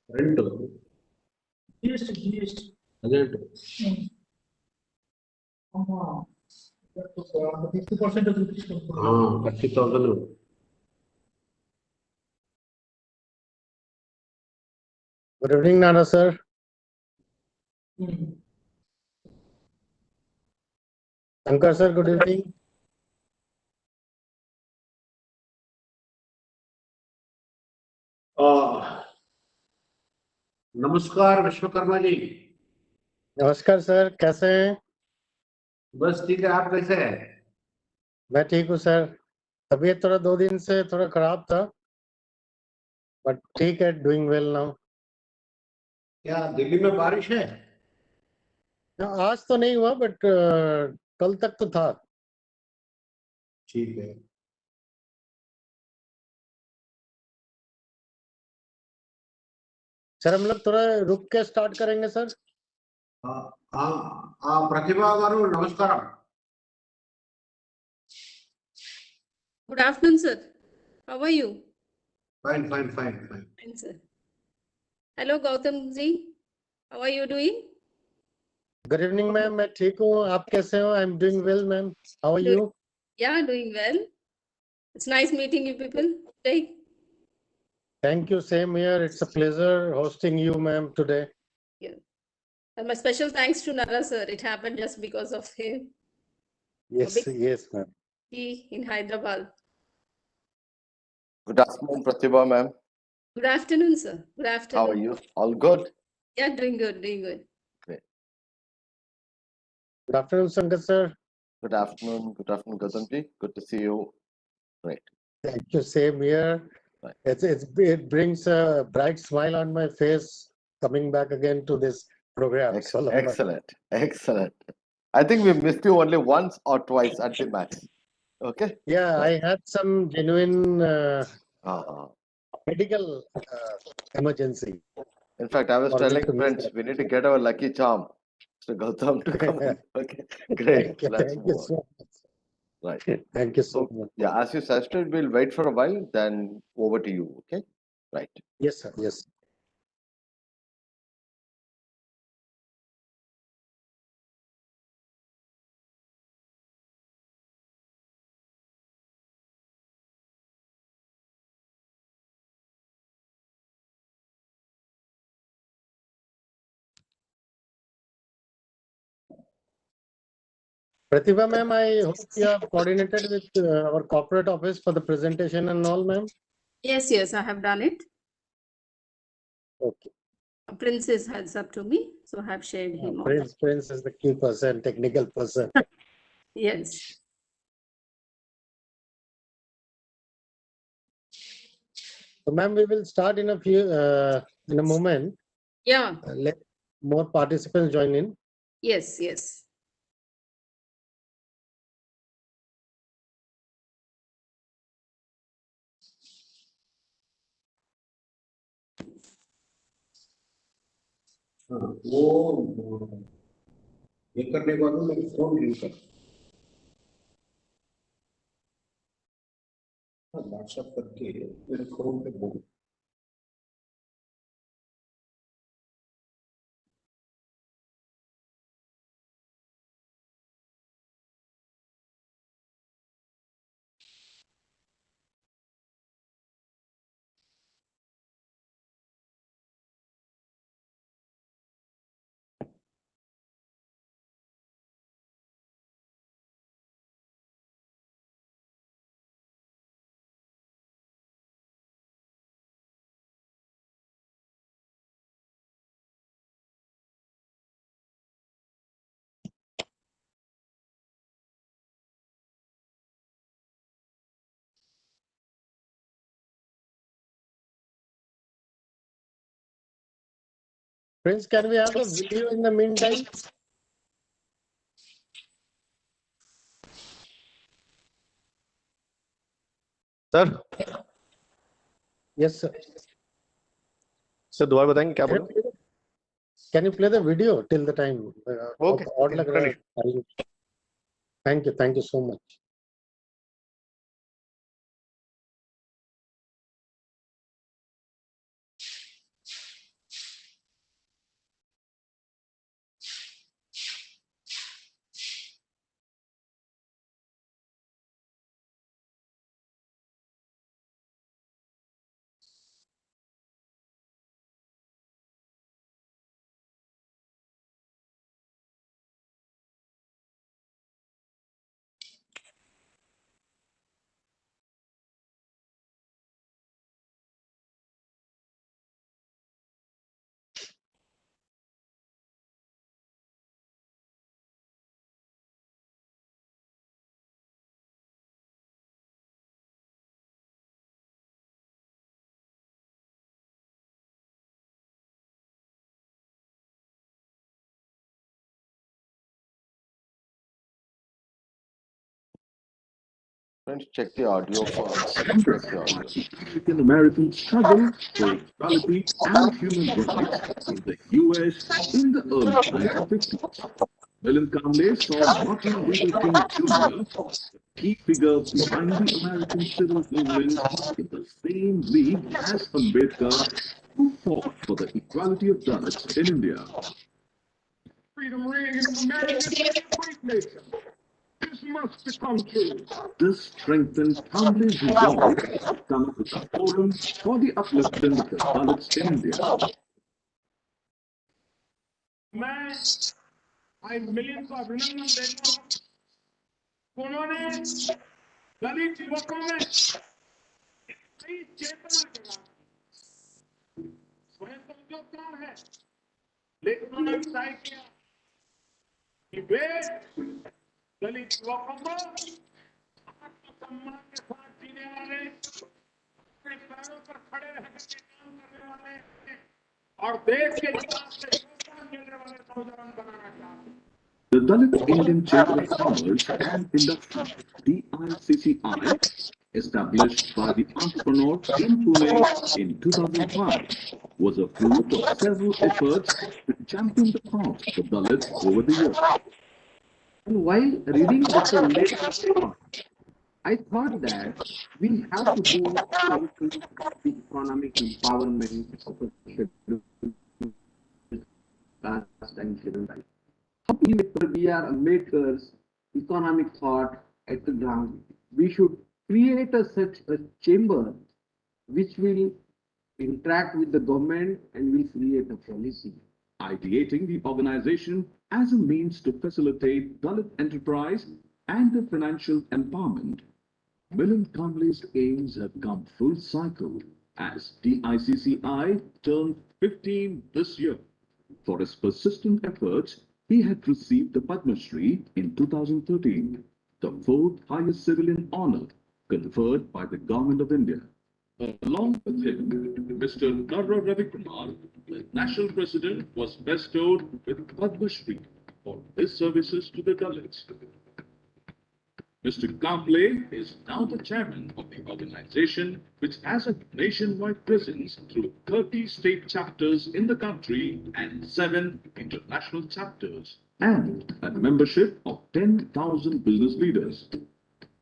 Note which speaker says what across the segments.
Speaker 1: Rent. GST. Again. 50% of rupees. 30,000.
Speaker 2: Good evening, Nana sir. Shankar sir, good evening.
Speaker 1: नमस्कार विश्वकर्मा जी।
Speaker 2: नमस्कार sir, कैसे हैं?
Speaker 1: बस ठीक है, आप कैसे हैं?
Speaker 2: मैं ठीक हूँ सर। तबीयत थोड़ा 2 दिन से थोड़ा खराब था, बट ठीक है, डूइंग वेल नाउ।
Speaker 1: क्या दिल्ली में बारिश है?
Speaker 2: आज तो नहीं हुआ, बट कल तक तो था।
Speaker 1: ठीक है।
Speaker 2: सर हम लोग थोड़ा रुक के स्टार्ट करेंगे सर।
Speaker 1: प्रतिभा गारू नमस्कार।
Speaker 3: Good afternoon, sir. How are you?
Speaker 1: Fine.
Speaker 3: Fine, sir. Hello, Gautam ji. How are you doing?
Speaker 2: Good evening ma'am, मैं ठीक हूँ, आप कैसे हो? I am doing well ma'am, how are you?
Speaker 3: Yeah, doing well. It's nice meeting you people today.
Speaker 2: Thank you, same here, it's a pleasure hosting you ma'am today.
Speaker 3: Yeah. And my special thanks to Nara sir. It happened just because of him.
Speaker 2: Yes ma'am.
Speaker 3: He in Hyderabad.
Speaker 4: Good afternoon, Pratibha ma'am.
Speaker 3: Good afternoon, sir. Good afternoon.
Speaker 4: How are you? All good?
Speaker 3: Yeah, doing good, doing good.
Speaker 4: Great.
Speaker 2: Good afternoon, Shankar sir.
Speaker 4: Good afternoon, Gautam ji. Good to see you. Great.
Speaker 2: Thank you, same here.
Speaker 4: Right.
Speaker 2: It brings a bright smile on my face coming back again to this program.
Speaker 4: Excellent. I think we missed you only once or twice at the max. Okay?
Speaker 2: Yeah,
Speaker 4: Right.
Speaker 2: I had some genuine medical emergency.
Speaker 4: In fact, I was
Speaker 2: For
Speaker 4: telling
Speaker 2: me to miss
Speaker 4: friends,
Speaker 2: that.
Speaker 4: we need to get our lucky charm. So Gautam to come in. Okay, great. Let's
Speaker 2: Thank you
Speaker 4: move on.
Speaker 2: so much.
Speaker 4: Right.
Speaker 2: Thank you so much.
Speaker 4: Yeah, as you suggested, we'll wait for a while, then over to you. Okay? Right.
Speaker 2: Yes, sir. Yes. Pratibha ma'am, I hope you have coordinated with our corporate office for the presentation and all, ma'am.
Speaker 3: Yes, I have done it.
Speaker 2: Okay.
Speaker 3: Prince is heads up to me, so I have shared him.
Speaker 2: Prince is the key person, technical person.
Speaker 3: Yes.
Speaker 2: So, ma'am, we will start in a moment.
Speaker 3: Yeah.
Speaker 2: Let more participants join in.
Speaker 3: Yes.
Speaker 1: वो ये करने के बाद मेरे phone link कर WhatsApp करके मेरे phone पे बोल।
Speaker 2: Prince, can we have the video in the meantime?
Speaker 5: Sir
Speaker 2: Yes, sir.
Speaker 5: Sir दोबारा बताएंगे क्या बोला?
Speaker 2: Can you play the video till the time?
Speaker 5: Okay.
Speaker 2: Odd लग रहा है. Thank you so much.
Speaker 4: Friends, check the audio first. Check the audio.
Speaker 6: African American struggle for equality and human rights in the US in the early 1950s. William Conley saw Martin Luther King Jr., key figure behind the American civil movement, in the same league as Ambedkar, who fought for the equality of Dalits in India. Freedom ring in America is a great nation. This must become true. This strengthened Conley's resolve to come up with a forum for the uplifting of the Dalits in India. I millions of अभिनंदन देता हूं उन्होंने दलित युवकों में कई चेतना जगा स्वयं तो उद्योगकार है लेकिन उन्होंने तय किया कि वे दलित युवकों को आत्मसम्मान के साथ जीने वाले अपने पैरों पर खड़े रहकर के काम करने वाले और देश के विकास में योगदान देने वाले नौजवान बनाना चाहते हैं. The Dalit Indian Chamber of Commerce and Industry, DICCI, established by the entrepreneur in Pune in 2005, was a fruit of several efforts to champion the cause of Dalits over the years. And while reading Dr. Ambedkar's thought, I thought that we have to do something for the economic empowerment of the scheduled caste and scheduled tribe. We are makers, economic thought at the ground. We should create such a chamber which will interact with the government and will create a policy. Ideating the organization as a means to facilitate Dalit enterprise and the financial empowerment, William Conley's aims have come full cycle as DICCI turned 15 this year. For his persistent efforts, he had received the Padma Shri in 2013, the fourth highest civilian honor conferred by the Government of India. Along with him, Mr. Narra Ravikumar, the National President, was bestowed with Padma Shri for his services to the Dalits. Mr. Conley is now the chairman of the organization, which has a nationwide presence through 30 state chapters in the country and 7 international chapters, and a membership of 10,000 business leaders.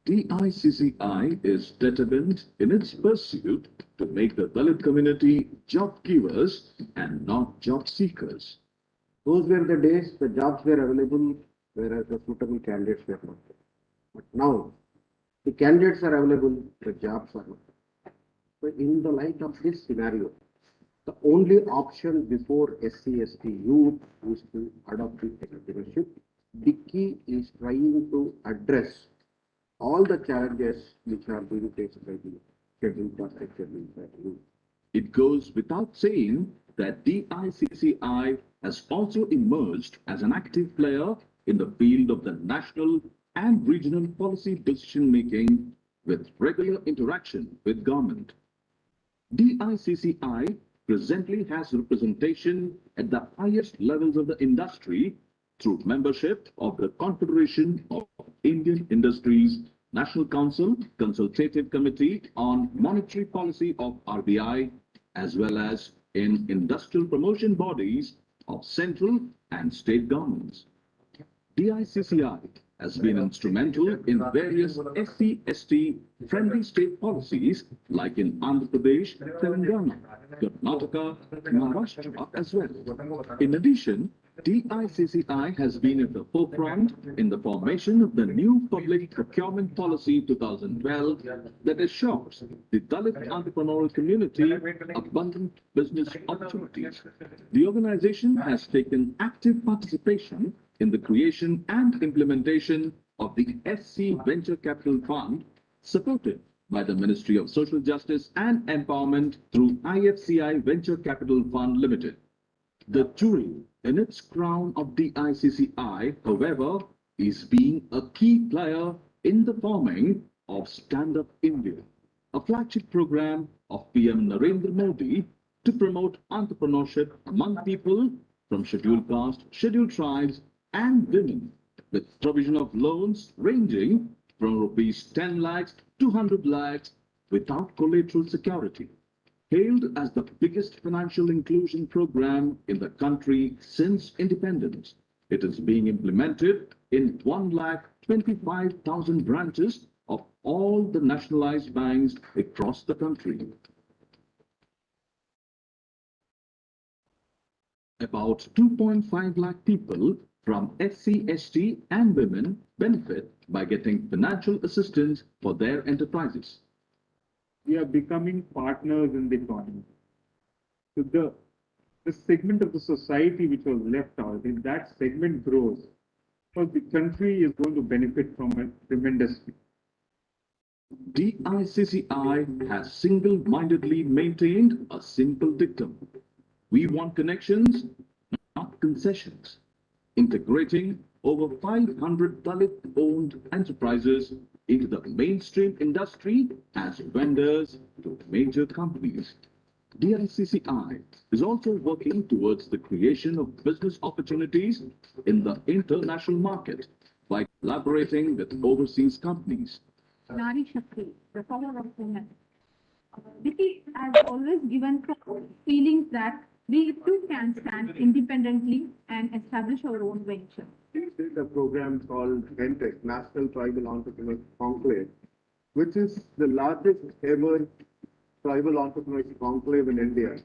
Speaker 6: DICCI is determined in its pursuit to make the Dalit community job givers and not job seekers. Those were the days the jobs were available, whereas the suitable candidates were not. But now, the candidates are available, the jobs are not. So in the light of this scenario, the only option before SC/ST youth is to adopt the entrepreneurship. The key is trying to address all the challenges which are being faced by the scheduled caste and scheduled tribe youth. It goes without saying that DICCI has also emerged as an active player in the field of the national and regional policy decision-making with regular interaction with government. DICCI presently has representation at the highest levels of the industry through membership of the Confederation of Indian Industries National Council Consultative Committee on Monetary Policy of RBI, as well as in industrial promotion bodies of central and state governments. DICCI has been instrumental in various SC/ST friendly state policies like in Andhra Pradesh, Telangana, Karnataka, Maharashtra as well. In addition, DICCI has been at the forefront in the formation of the new Public Procurement Policy 2012 that assures the Dalit entrepreneurial community abundant business opportunities. The organization has taken active participation in the creation and implementation of the SC Venture Capital Fund, supported by the Ministry of Social Justice and Empowerment through IFCI Venture Capital Fund Limited. The jewel in its crown of DICCI, however, is being a key player in the forming of Stand Up India, a flagship program of PM Narendra Modi to promote entrepreneurship among people from scheduled caste, scheduled tribes, and women, with provision of loans ranging from rupees 10 lakhs to 100 lakhs without collateral security. Hailed as the biggest financial inclusion program in the country since independence, it is being implemented in 1,25,000 branches of all the nationalized banks across the country. About 2.5 lakh people from SC, ST and women benefit by getting financial assistance for their enterprises.
Speaker 7: We are becoming partners in the economy. So the segment of the society which was left out, if that segment grows, so the country is going to benefit from it tremendously.
Speaker 6: DICCI has single-mindedly maintained a simple dictum. We want connections, not concessions. Integrating over 500 Dalit-owned enterprises into the mainstream industry as vendors to major companies. DICCI is also working towards the creation of business opportunities in the international market by collaborating with overseas companies.
Speaker 8: Nari Shakti, the power of women. Vicky has always given feelings that we too can stand independently and establish our own venture.
Speaker 7: The program called NTEC, National Tribal Entrepreneurs Conclave, which is the largest ever tribal entrepreneurs conclave in India.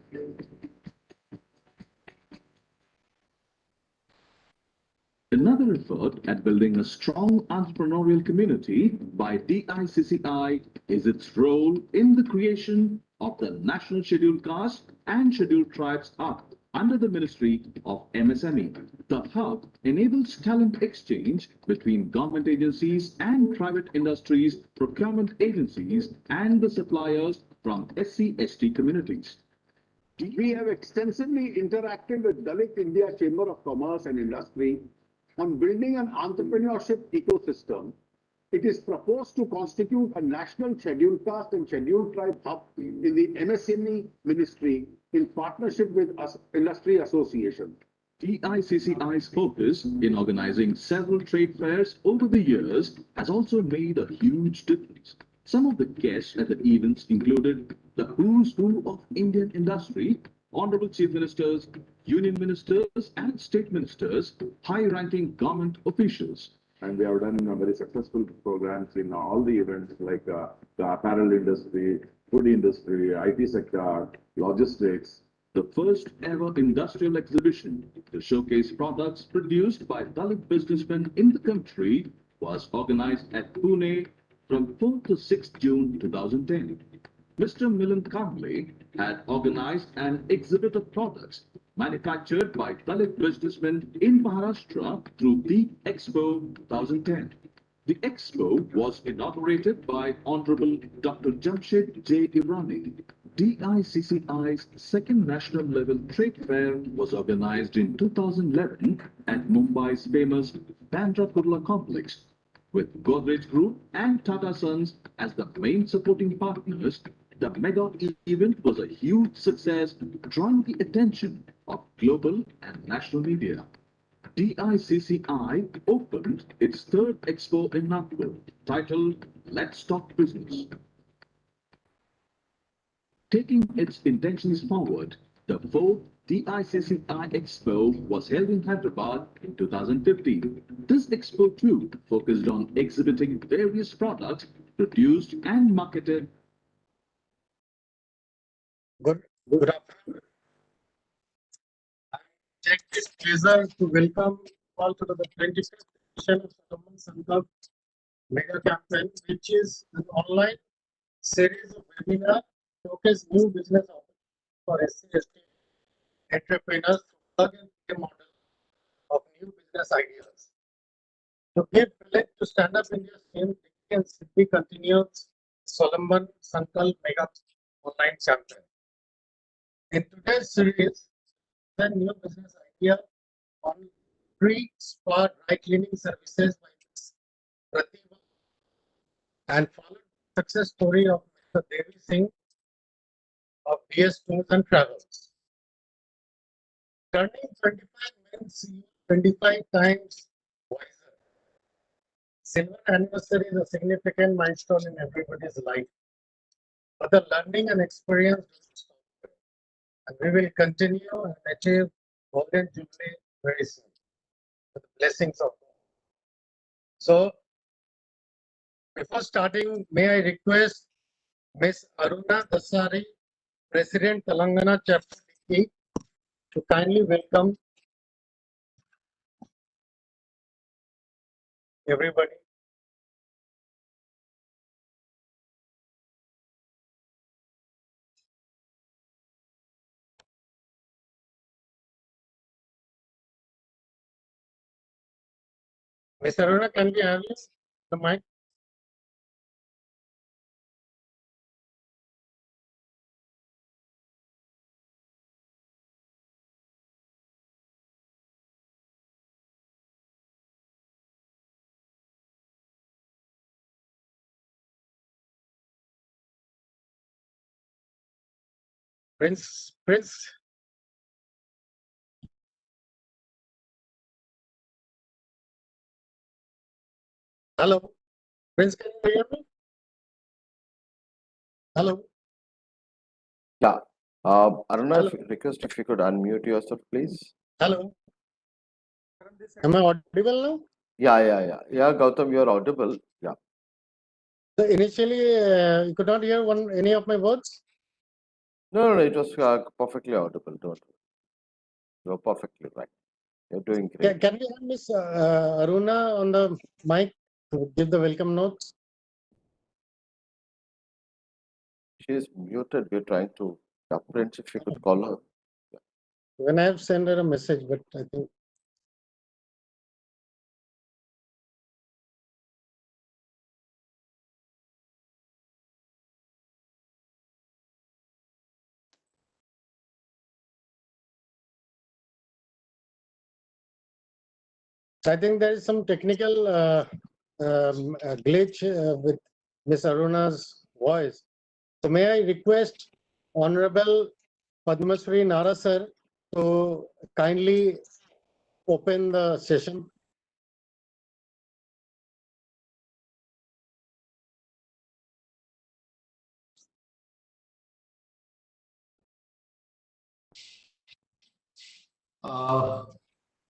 Speaker 6: Another effort at building a strong entrepreneurial community by DICCI is its role in the creation of the National Scheduled Caste and Scheduled Tribes Hub under the Ministry of MSME. The hub enables talent exchange between government agencies and private industries, procurement agencies, and the suppliers from SC/ST communities.
Speaker 9: We have extensively interacted with Dalit India Chamber of Commerce and Industry on building an entrepreneurship ecosystem. It is proposed to constitute a national scheduled caste and scheduled tribe hub in the MSME ministry in partnership with industry association.
Speaker 6: DICCI's focus in organizing several trade fairs over the years has also made a huge difference. Some of the guests at the events included the who's who of Indian industry, honorable chief ministers, union ministers and state ministers, high-ranking government officials.
Speaker 7: And we have done very successful programs in all the events like the apparel industry, food industry, IT sector, logistics.
Speaker 6: The first ever industrial exhibition to showcase products produced by Dalit businessmen in the country was organized at Pune from 4th to 6th June 2010. Mr. Milan Kamble had organized an exhibit of products manufactured by Dalit businessmen in Maharashtra through the Expo 2010. The expo was inaugurated by Honorable Dr. Jamshed J. Irani. DICCI's second national level trade fair was organized in 2011 at Mumbai's famous Bandra Kurla complex. With Godrej Group and Tata Sons as the main supporting partners, the mega event was a huge success, drawing the attention of global and national media. DICCI opened its third expo in Nagpur, titled Let's Talk Business. Taking its intentions forward, the fourth DICCI Expo was held in Hyderabad in 2015. This expo too focused on exhibiting various products produced and marketed.
Speaker 2: Good afternoon. I take this pleasure to welcome all to the 25th edition of Swavalamban Sankalp Mega Campaign, which is an online series of webinars showcase new business opportunities for SC/ST entrepreneurs to plug and play model of new business ideas. To give village to stand up India's dream, and Siddhi continues Swavalamban Sankalp Mega online campaign. In today's series, the new business idea on free spa dry cleaning services by Ms. Pratibha and followed the success story of Mr. Devi Singh of DS Tours and Travels. Turning 25 means 25 times wiser. Silver anniversary is a significant milestone in everybody's life. But the learning and experience doesn't stop there. And we will continue and achieve golden jubilee very soon with the blessings of God. So, before starting, may I request Ms. Aruna Dasari, President Telangana Chapter DP, to kindly welcome everybody. Ms. Aruna, can we have you? The mic. Prince. Hello. Prince, can you hear me? Hello.
Speaker 4: Yeah. Aruna,
Speaker 2: Hello.
Speaker 4: request if you could unmute yourself, please.
Speaker 2: Hello. Am I audible now?
Speaker 4: Yeah, Gautam, you're audible. Yeah.
Speaker 2: So initially, you could not hear any of my words?
Speaker 4: No, it was perfectly audible. Don't worry. You're perfectly right. You're doing great.
Speaker 2: Can we have Miss Aruna on the mic to give the welcome notes?
Speaker 4: She is muted. We're trying to. Prince, if you could call her.
Speaker 2: When I have sent her a message, but I think. So I think there is some technical glitch with Miss Aruna's voice. So may I request Honorable Padma Shri Nara sir to kindly open the session.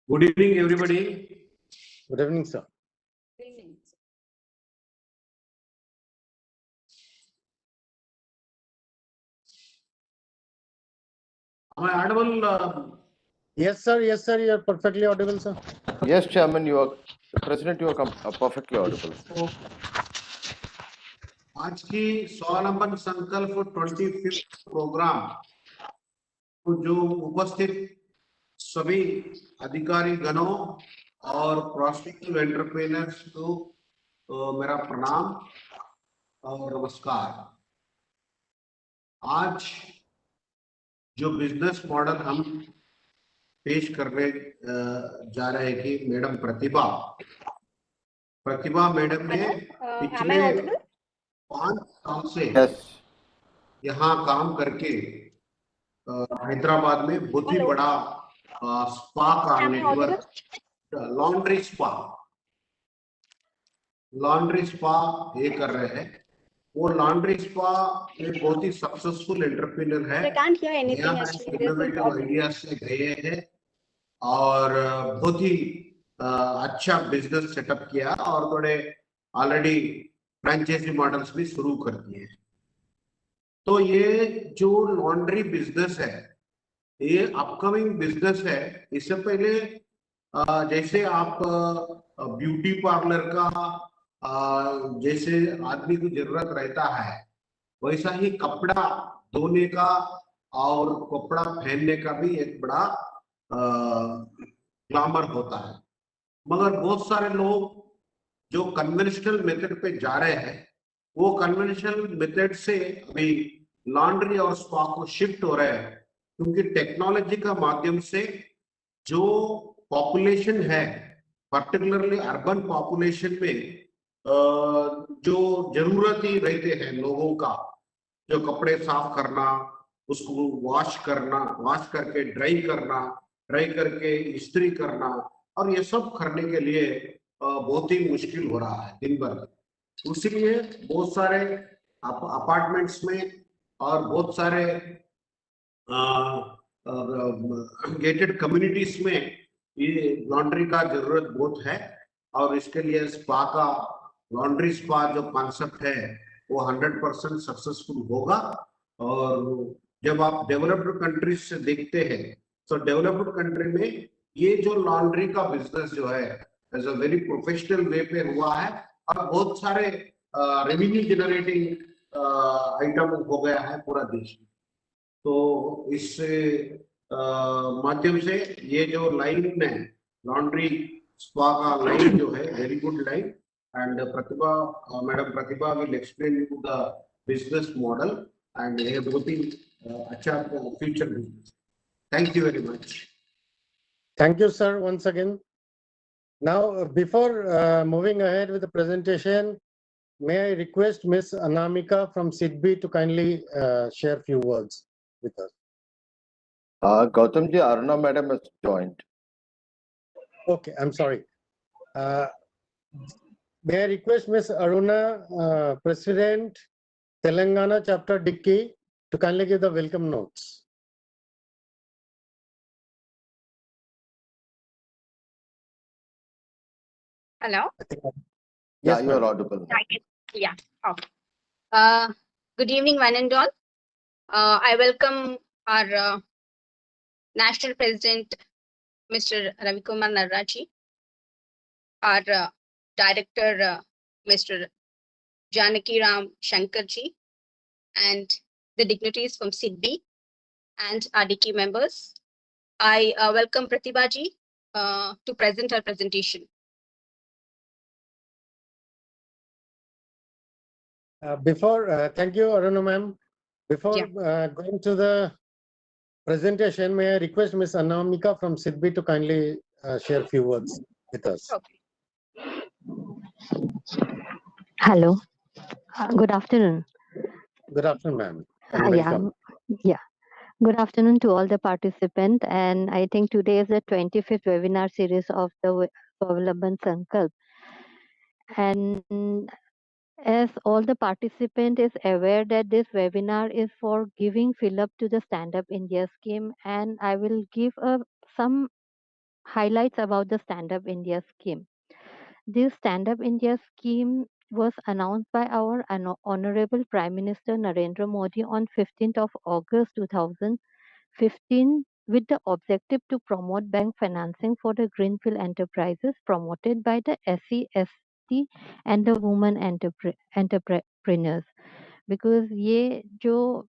Speaker 1: Good evening, everybody.
Speaker 2: Good evening, sir.
Speaker 3: Good evening.
Speaker 1: Am I audible?
Speaker 2: Yes, sir. You are perfectly audible, sir.
Speaker 4: Yes, Chairman, President, you are perfectly audible.
Speaker 1: आज की स्वावलंबन संकल्प 25th programme को जो उपस्थित सभी अधिकारी गणों और प्रोस्पेक्टिव एंटरप्रेन्योर्स को मेरा प्रणाम और नमस्कार। आज जो बिजनेस मॉडल हम पेश करने जा रहे हैं कि मैडम प्रतिभा मैडम ने पिछले 5 साल से यहाँ काम करके हैदराबाद में बहुत ही बड़ा स्पा का नेटवर्क लॉन्ड्री स्पा ये कर रहे हैं। वो लॉन्ड्री स्पा एक बहुत ही सक्सेसफुल एंटरप्रेन्योर है। इनोवेटिव आइडिया से गए हैं और बहुत ही अच्छा बिजनेस सेटअप किया और थोड़े ऑलरेडी फ्रेंचाइजी मॉडल्स भी शुरू कर दिए। तो ये जो लॉन्ड्री बिजनेस है ये अपकमिंग बिजनेस है। इससे पहले जैसे आप ब्यूटी पार्लर का जैसे आदमी को जरूरत रहता है वैसा ही कपड़ा धोने का और कपड़ा पहनने का भी एक बड़ा ग्लैमर होता है। मगर बहुत सारे लोग जो कन्वेंशनल मेथड पे जा रहे हैं वो कन्वेंशनल मेथड से अभी लॉन्ड्री और स्पा को शिफ्ट हो रहे हैं क्योंकि टेक्नोलॉजी का माध्यम से जो पॉपुलेशन है पर्टिकुलरली अर्बन पॉपुलेशन में जो जरूरत ही रहते हैं लोगों का जो कपड़े साफ करना उसको वॉश करके ड्राई करके इस्त्री करना और ये सब करने के लिए बहुत ही मुश्किल हो रहा है दिन भर। उसीलिए बहुत सारे अपार्टमेंट्स में और बहुत सारे गेटेड कम्युनिटीज में ये लॉन्ड्री का जरूरत बहुत है। और इसके लिए स्पा का लॉन्ड्री स्पा जो कॉन्सेप्ट है वो 100% सक्सेसफुल होगा। और जब आप डेवलप्ड कंट्रीज से देखते हैं तो डेवलप्ड कंट्री में ये जो लॉन्ड्री का बिजनेस जो है as a very professional way पे हुआ है और बहुत सारे रेवेन्यू जनरेटिंग आइटम हो गया है पूरा देश में। तो इस माध्यम से ये जो लाइन है लॉन्ड्री स्पा का लाइन जो है very good line. And Pratibha madam Pratibha will explain to the business model and ये बहुत ही अच्छा future business. Thank you very much.
Speaker 2: Thank you, sir, once again. Now, before moving ahead with the presentation, may I request Ms. Anamika from SIDBI to kindly share a few words with us.
Speaker 4: Gautam ji, Aruna madam has joined.
Speaker 2: Okay, I'm sorry. May I request Ms. Aruna, President, Telangana Chapter Dicky, to kindly give the welcome notes.
Speaker 10: Hello?
Speaker 4: Yeah,
Speaker 2: Yes,
Speaker 4: you are
Speaker 2: ma'am.
Speaker 4: audible.
Speaker 10: Yeah. Okay. Good evening, one and all. I welcome our National President, Mr. Ravikumar Narraji, our Director, Mr. Janaki Ram Shankarji, and the dignitaries from SIDBI and RDK members. I welcome Pratibha ji to present her presentation.
Speaker 2: Thank you, Aruna ma'am. Before going to the presentation, may I request Ms. Anamika from SIDBI to kindly share a few words with us.
Speaker 10: Okay.
Speaker 11: Hello. Good afternoon.
Speaker 2: Good afternoon, ma'am. And welcome.
Speaker 11: Yeah. Good afternoon to all the participants. And I think today is the 25th webinar series of the Swavalamban Sankalp. And as all the participant is aware that this webinar is for giving fill up to the Stand Up India scheme, and I will give some highlights about the Stand Up India scheme. This Stand Up India scheme was announced by our Honorable Prime Minister Narendra Modi on 15th of August 2015 with the objective to promote bank financing for the greenfield enterprises promoted by the SC, and the women entrepreneurs. Because ये जो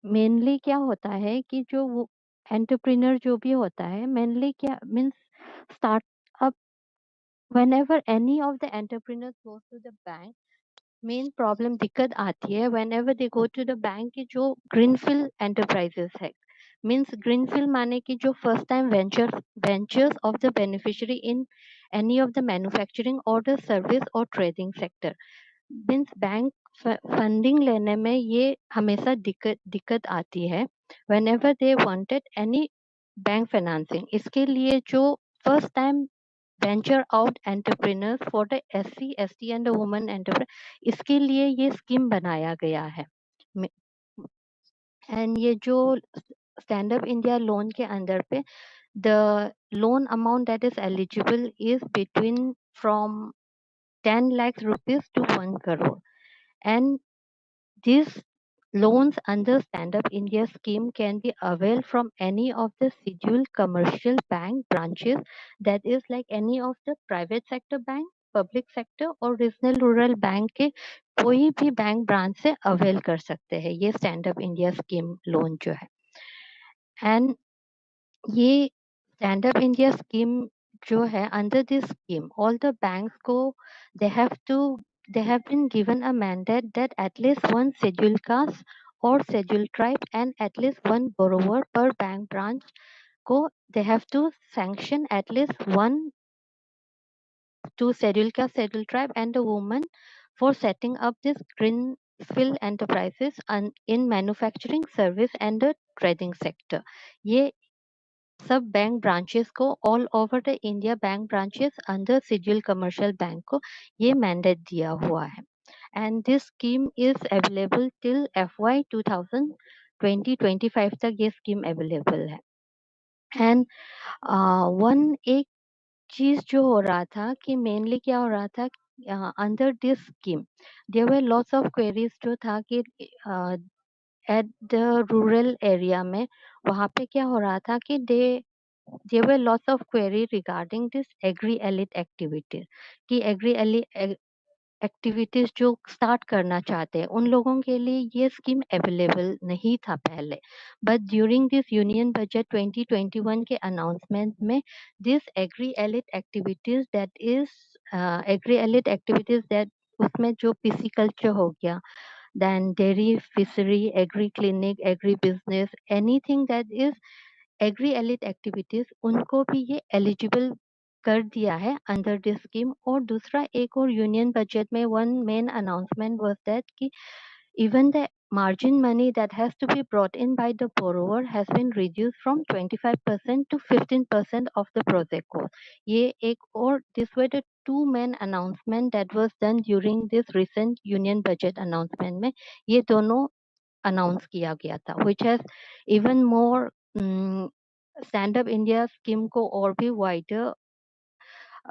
Speaker 11: mainly क्या होता है कि जो entrepreneur जो भी होता है mainly क्या means start up whenever any of the entrepreneurs goes to the bank, main problem दिक्कत आती है whenever they go to the bank कि जो greenfield enterprises है means greenfield माने कि जो first time ventures of the beneficiary in any of the manufacturing or the service or trading sector means bank funding लेने में ये हमेशा दिक्कत आती है whenever they wanted any bank financing। इसके लिए जो first time venture out entrepreneurs for the SC, ST and women entrepreneur, इसके लिए ये स्कीम बनाया गया है। एंड ये जो स्टैंड अप इंडिया लोन के अंदर पे the loan amount that is eligible is between from 10 lakh rupees to 1 crore and this loans under Stand Up India scheme can be availed from any of the scheduled commercial bank branches, that is like any of the private sector bank, public sector और regional rural bank के कोई भी bank branch से avail कर सकते हैं ये stand up India scheme loan जो है। एंड ये स्टैंड अप इंडिया स्कीम जो है under this scheme all the banks को they have been given a mandate that at least one scheduled caste or scheduled tribe and at least one borrower per bank branch को they have to sanction at least one to scheduled caste, scheduled tribe and a woman for setting up this greenfield enterprises in manufacturing, service and the trading sector। ये सब bank branches को all over the India bank branches under schedule commercial bank को ये mandate दिया हुआ है and this scheme is available till FY 2020-25 तक ये स्कीम अवेलेबल है एंड वन एक चीज जो हो रहा था कि मेनली क्या हो रहा था under this scheme there were lots of queries जो था कि एट द रूरल एरिया में वहाँ पे क्या हो रहा था कि there were lots of query regarding this agri-elite activities कि agri-elite एक्टिविटीज जो स्टार्ट करना चाहते हैं उन लोगों के लिए ये स्कीम अवेलेबल नहीं था पहले but during this union budget 2021 के अनाउंसमेंट में दिस एग्री-एलिट एक्टिविटीज दैट उसमें जो पिसिकल्चर हो गया then dairy fishery agri clinic agri business anything that is agri allied activities उनको भी ये एलिजिबल कर दिया है अंडर दिस स्कीम और दूसरा एक और यूनियन बजट में one main announcement was that कि even the margin money that has to be brought in by the borrower has been reduced from 25% to 15% of the project cost. ये एक और this were the two main announcement that was done during this recent union budget announcement में ये दोनों announce किया गया था which has even more stand up India scheme को और भी वाइडर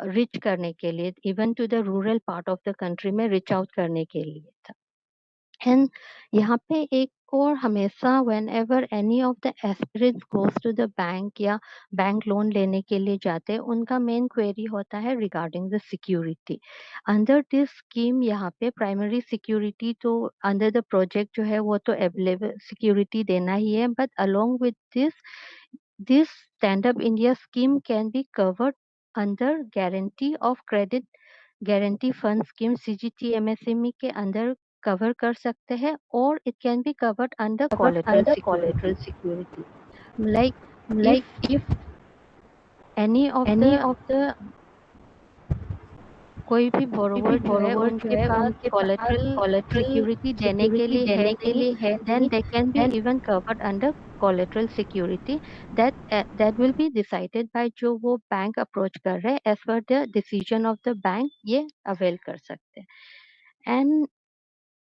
Speaker 11: रिच करने के लिए even to the rural part of the country में रिच आउट करने के लिए था एंड यहाँ पे एक और हमेशा whenever any of the aspirants goes to the bank या बैंक लोन लेने के लिए जाते हैं उनका मेन क्वेरी होता है regarding the security under this scheme यहाँ पे प्राइमरी सिक्योरिटी तो अंडर द प्रोजेक्ट जो है वो तो अवेलेबल सिक्योरिटी देना ही है but along with this stand up India scheme can be covered under guarantee of credit guarantee fund scheme CGT MSME के अंदर कवर कर सकते हैं और it can be covered under collateral security like if any of the कोई भी borrower जो है उनके पास collateral security देने के लिए है नहीं then they can be even covered under collateral security that will be decided by जो वो बैंक अप्रोच कर रहे हैं as per the decision of the bank ये अवेल कर सकते हैं एंड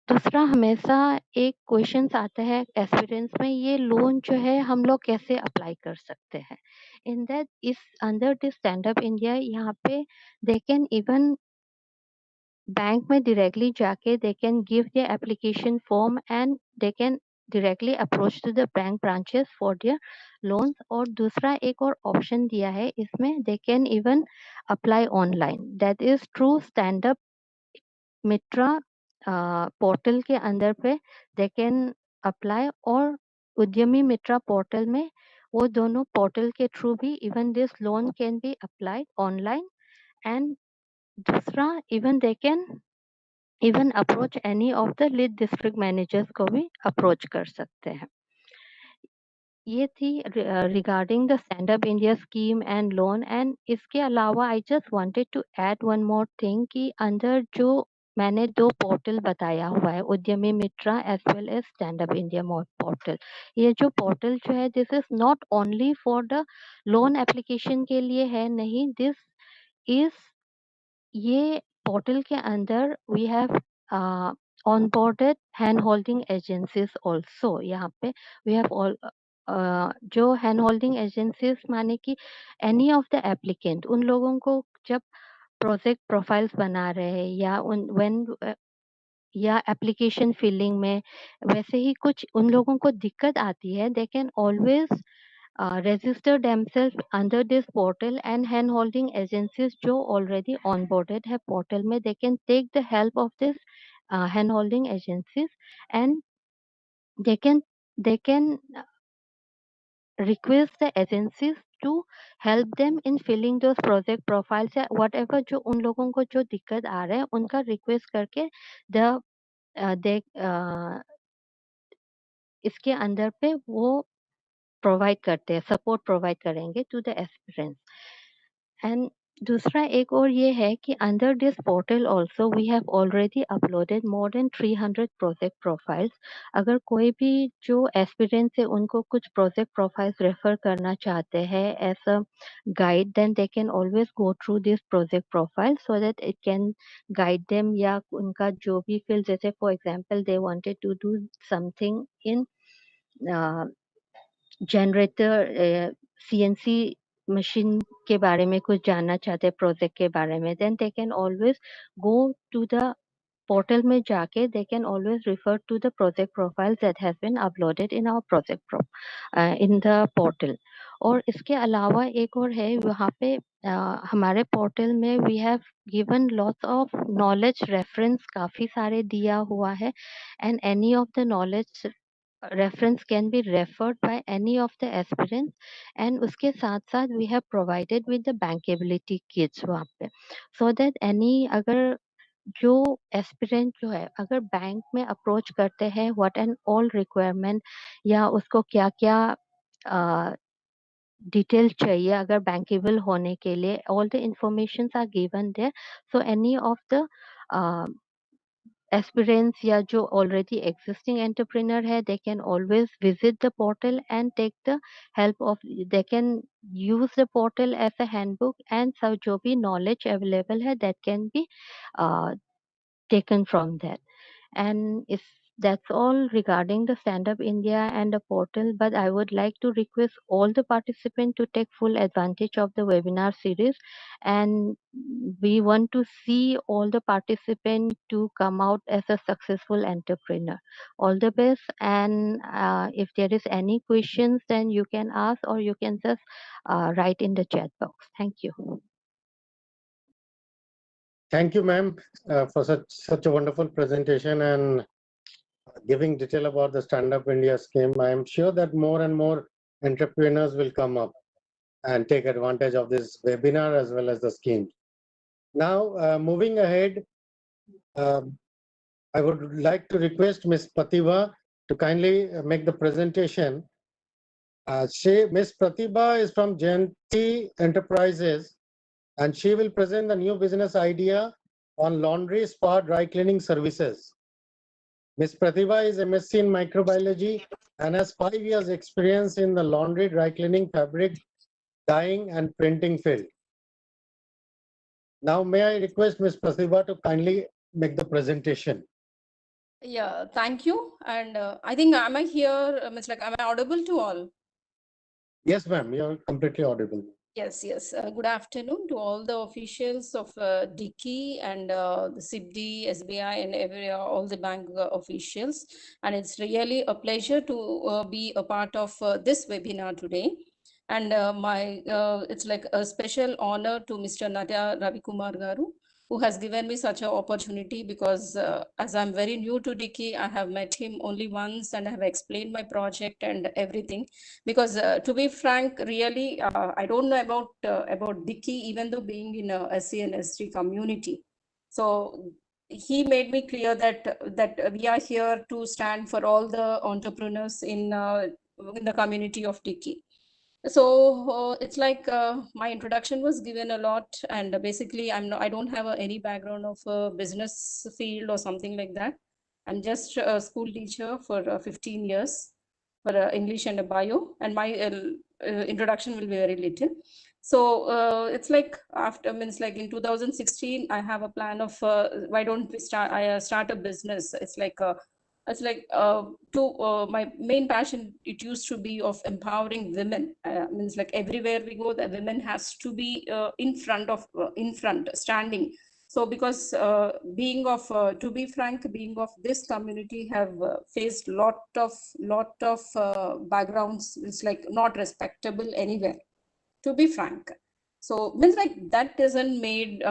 Speaker 11: दूसरा हमेशा एक क्वेश्चन आता है एक्सपीरियंस में ये लोन जो है हम लोग कैसे अप्लाई कर सकते हैं in that is under this stand up India यहाँ पे दे कैन इवन बैंक में डायरेक्टली जाके they can give the application form and they can directly approach to the bank branches for their loans और दूसरा एक और option दिया है इसमें they can even apply online that is through stand up Mitra portal के अंदर पे दे कैन अप्लाई और उद्यमी मित्रा पोर्टल में वो दोनों पोर्टल के थ्रू भी even this loan can be applied online and दूसरा even they can even approach any of the lead district managers को भी अप्रोच कर सकते हैं ये थी regarding the stand up India scheme and loan and इसके अलावा I just wanted to add one more thing कि अंदर जो मैंने दो पोर्टल बताया हुआ है Udyami Mitra as well as stand up India portal ये जो पोर्टल जो है this is not only for the loan application के लिए है नहीं दिस इज ये पोर्टल के अंदर we have onboarded hand holding agencies also यहाँ पे we have all जो हैंड होल्डिंग एजेंसीज माने कि एनी ऑफ द एप्लीकेंट उन लोगों को जब प्रोजेक्ट प्रोफाइल्स बना रहे हैं या व्हेन या एप्लीकेशन फिलिंग में वैसे ही कुछ उन लोगों को दिक्कत आती है they can always register themselves under this portal and hand holding agencies जो already onboarded है portal में they can take the help of this hand holding agencies and they can request the agencies to help them in filling those project profiles या whatever जो उन लोगों को जो दिक्कत आ रहा है उनका रिक्वेस्ट करके इसके अंदर पे वो प्रोवाइड करते हैं सपोर्ट प्रोवाइड करेंगे टू द एस्पिरेंट्स एंड दूसरा एक और ये है कि under this portal also we have already uploaded more than 300 project profiles. अगर कोई भी जो aspirants है उनको कुछ project profiles refer करना चाहते हैं as a guide, then they can always go through this project profile so that it can guide them, या उनका जो भी field, जैसे for example they wanted to do something in generator CNC machine के बारे में कुछ जानना चाहते हैं प्रोजेक्ट के बारे में, then they can always go to the portal में जाके they can always refer to the project profiles that has been uploaded in our in the portal. और इसके अलावा एक और है वहाँ पे हमारे पोर्टल में we have given lots of knowledge reference काफी सारे दिया हुआ है, and any of the knowledge reference can be referred by any of the aspirants, and उसके साथ साथ we have provided with the bankability kits वहाँ पे, so that any अगर जो एस्पिरेंट जो है अगर बैंक में अप्रोच करते हैं व्हाट एंड ऑल रिक्वायरमेंट या उसको क्या क्या डिटेल चाहिए अगर बैंकेबल होने के लिए, all the information are given there, so any of the aspirants या जो already existing entrepreneur है they can always visit the portal and take the help of, they can use the portal as a handbook, and सब जो भी knowledge available है that can be taken from that. And if that's all regarding the Stand Up India and the portal, but I would like to request all the participants to take full advantage of the webinar series, and we want to see all the participants to come out as a successful entrepreneur. All the best, and if there is any questions then you can ask or you can just write in the chat box. Thank you.
Speaker 2: Thank you, ma'am, for such a wonderful presentation and giving detail about the Stand Up India scheme. I am sure that more and more entrepreneurs will come up and take advantage of this webinar as well as the scheme. Now, moving ahead, I would like to request Ms. Pratibha to kindly make the presentation. Ms. Pratibha is from Jayanti Enterprises, and she will present the new business idea on laundry, spa, dry cleaning services. Ms. Pratibha is MSc in microbiology and has 5 years experience in the laundry, dry cleaning, fabric, dyeing and printing field. Now, may I request Ms. Pratibha to kindly make the presentation.
Speaker 3: Yeah, thank you. And I think, am I here? Am I audible to all?
Speaker 2: Yes, ma'am, you're completely audible.
Speaker 3: Yes, yes. Good afternoon to all the officials of Dicky and the SIBD, SBI, and all the bank officials. And it's really a pleasure to be a part of this webinar today. And it's like a special honor to Mr. Natya Ravikumar Garu, who has given me such an opportunity, because as I'm very new to Dicky, I have met him only once and I have explained my project and everything. Because to be frank, really, I don't know about Dicky, even though being in a SC and ST community. So he made me clear that we are here to stand for all the entrepreneurs in the community of Dicky. So it's like my introduction was given a lot, and basically I don't have any background of a business field or something like that. I'm just a school teacher for 15 years for English and a bio, and my introduction will be very little. So it's like in 2016 I have a plan of why don't we start a business. My main passion, it used to be of empowering women. Everywhere we go, the women has to be in front standing. So because to be frank, being of this community, have faced lot of backgrounds. It's like not respectable anywhere, to be frank. So that doesn't made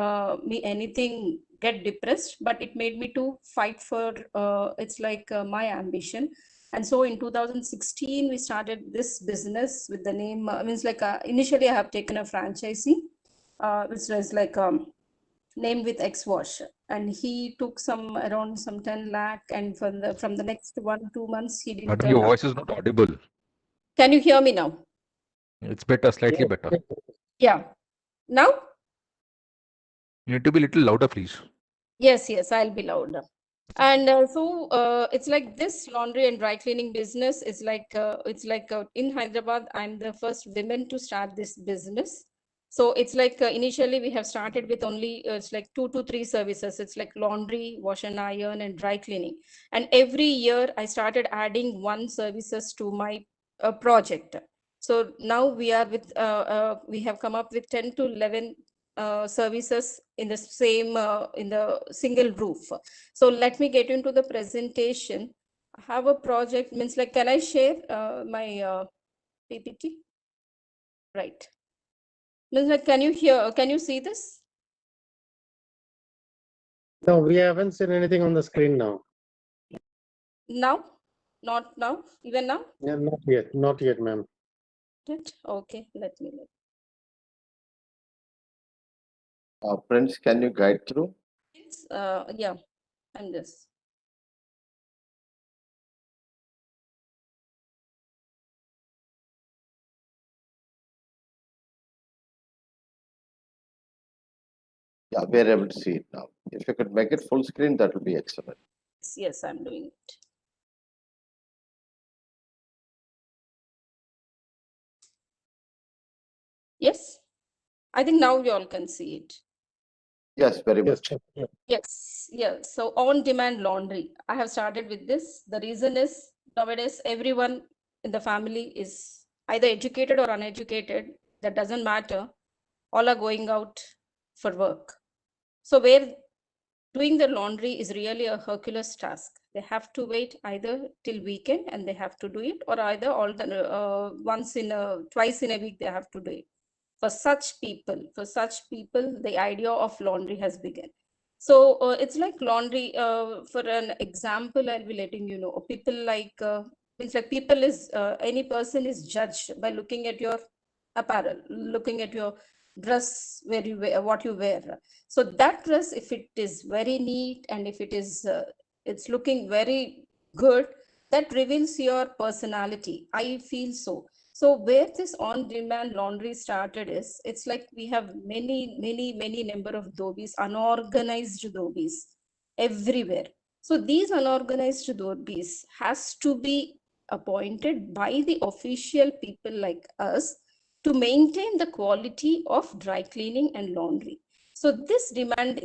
Speaker 3: me anything get depressed, but it made me to fight for my ambition. And so in 2016 we started this business with the name initially I have taken a franchisee which was named with X-Wash, and he took around 10 lakh, and from the next 1-2 months he didn't.
Speaker 12: But your voice is not audible.
Speaker 3: Can you hear me now?
Speaker 12: It's better, slightly better.
Speaker 3: Yeah. Now?
Speaker 12: You need to be a little louder, please.
Speaker 3: Yes, I'll be louder. And it's like this laundry and dry cleaning business is like, in Hyderabad, I'm the first woman to start this business. So it's like initially we have started with only, it's like 2 to 3 services. It's like laundry, wash and iron and dry cleaning. And every year I started adding 1 services to my project. So now we are with, we have come up with 10 to 11 services in the same, in the single roof. So let me get into the presentation. I have a project, means like, can I share my PPT? Right. Means like, can you see this?
Speaker 2: No, we haven't seen anything on the screen now.
Speaker 3: Now? Not now? Even now?
Speaker 2: Yeah, not yet, ma'am.
Speaker 3: Okay, let me.
Speaker 4: Prince, can you guide through?
Speaker 3: Yeah, I'm just.
Speaker 4: Yeah, we are able to see it now. If you could make it full screen, that would be excellent.
Speaker 3: Yes, I'm doing it. Yes, I think now you all can see it.
Speaker 4: Yes, very much.
Speaker 3: Yes, yes. So on-demand laundry. I have started with this. The reason is nowadays everyone in the family is either educated or uneducated. That doesn't matter. All are going out for work. So where doing the laundry is really a Herculean task. They have to wait either till weekend and they have to do it, or either all the twice in a week they have to do it. For such people, the idea of laundry has begun. So it's like laundry. For an example, I'll be letting you know. People like it's like people is any person is judged by looking at your apparel, looking at your dress, where you wear, what you wear. So that dress, if it is very neat and if it is it's looking very good, that reveals your personality. I feel so. So where this on-demand laundry started is, it's like we have many number of dhobis, unorganized dhobis everywhere. So these unorganized dhobis has to be appointed by the official people like us to maintain the quality of dry cleaning and laundry. So this demand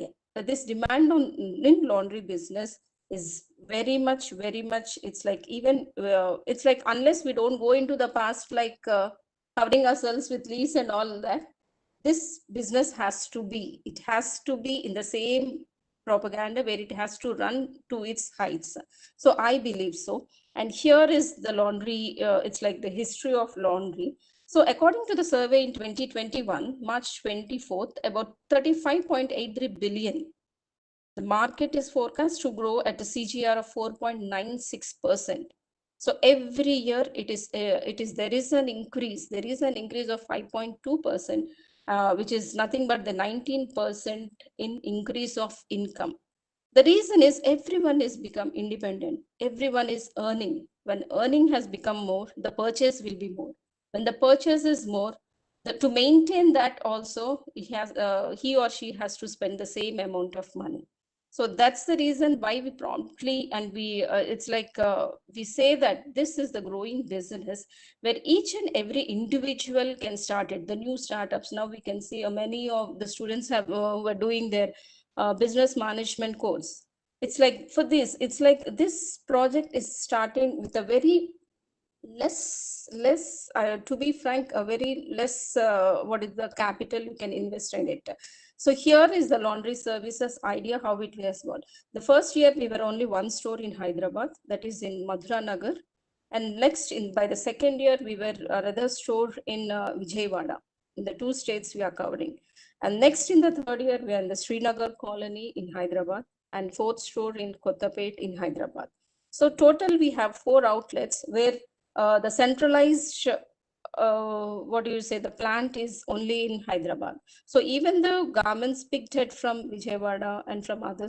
Speaker 3: on in laundry business is very much, it's like even it's like unless we don't go into the past, like covering ourselves with leaves and all that, this business has to be in the same propaganda where it has to run to its heights. So I believe so. And here is the laundry, it's like the history of laundry. So according to the survey in 2021, March 24th, about 35.83 billion. The market is forecast to grow at a CGR of 4.96%. So every year there is an increase of 5.2%, which is nothing but the 19% in increase of income. The reason is everyone is become independent. Everyone is earning. When earning has become more, the purchase will be more. When the purchase is more, to maintain that also, he or she has to spend the same amount of money. So that's the reason why we promptly, and it's like we say that this is the growing business where each and every individual can start it. The new startups, now we can see many of the students were doing their business management course. It's like for this, it's like this project is starting with a very less to be frank, a very less what is the capital you can invest in it. So here is the laundry services idea, how it has gone. The first year we were only 1 store in Hyderabad, that is in Madhura Nagar, and next by the second year we were another store in Vijayawada. In the 2 states we are covering, and next in the third year we are in the Srinagar colony in Hyderabad, and 4th store in Kottapet in Hyderabad. So total we have 4 outlets where the centralized the plant is only in Hyderabad. So even the garments picked it from Vijayawada and from other